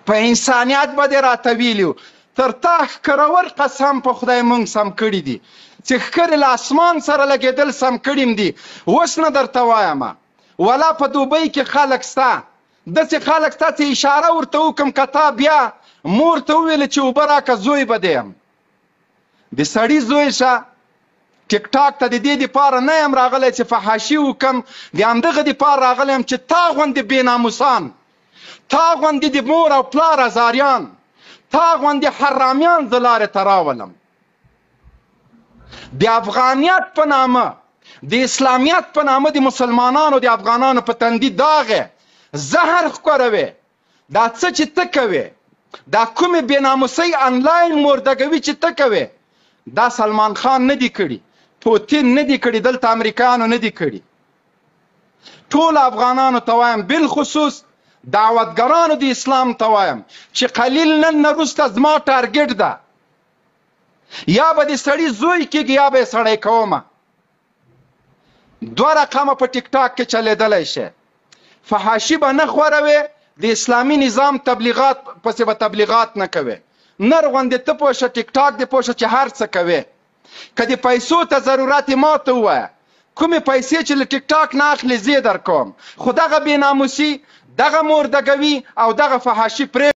په انسانیت به دې راته ویلي وو. تر تا ښکرور قسم په خدای موږ سم کړي دي چې ښکرې له اسمان سره لګېدل سم کړي م دي. اوس نه درته وایمه ولا په دوبۍ کې خلک سته، داسې خلک سته چې اشاره ورته وکړم که تا بیا مور ته وویلې چې اوبه راکړه زوی به دی یم. د سړي زوی شه ټیک ټاک ته د دې دپاره نه یم راغلی چې فحاشي وکړم، د همدغه دپاره راغلی یم چې تا غوندې بېناموسان، تا غوندې د مور او پلار ازاریان، تا غوندې حرامیان زه لارې ته راولم. د افغانیت په نامه، د اسلامیت په نامه د مسلمانانو د افغانانو په تندي داغې زهر ښکوروې. دا څه چې ته کوې، دا کومې بېناموسۍ انلاین مردګوي چې ته کوې، دا سلمان خان نه دی کړي، پوتین نه دی کړي، دلته امریکایانو نه دی کړي. ټول افغانانو ته وایم، بالخصوص دعوتګرانو د اسلام ته وایم چې قلیل نن نه وروسته زما ټارګټ ده، یا به د سړي زوی کېږي یا به یې سړی کومه. 2 رقمه په ټیک ټاک کې چلېدلی شي. فحاشي به نه خوروې، د اسلامي نظام تبلیغات پسې به تبلیغات نه کوې. نر غوندې ته پوه شه، ټیک ټاک دې پوه شه چې هر څه کوې. که د پیسو ته ضرورت یې ما ته ووایه، کومې پیسې چې له ټیک ټاک نه اخلې زه یې درکوم، خو دغه بېناموسي، دغه مردګوي او دغه فحاشي پرې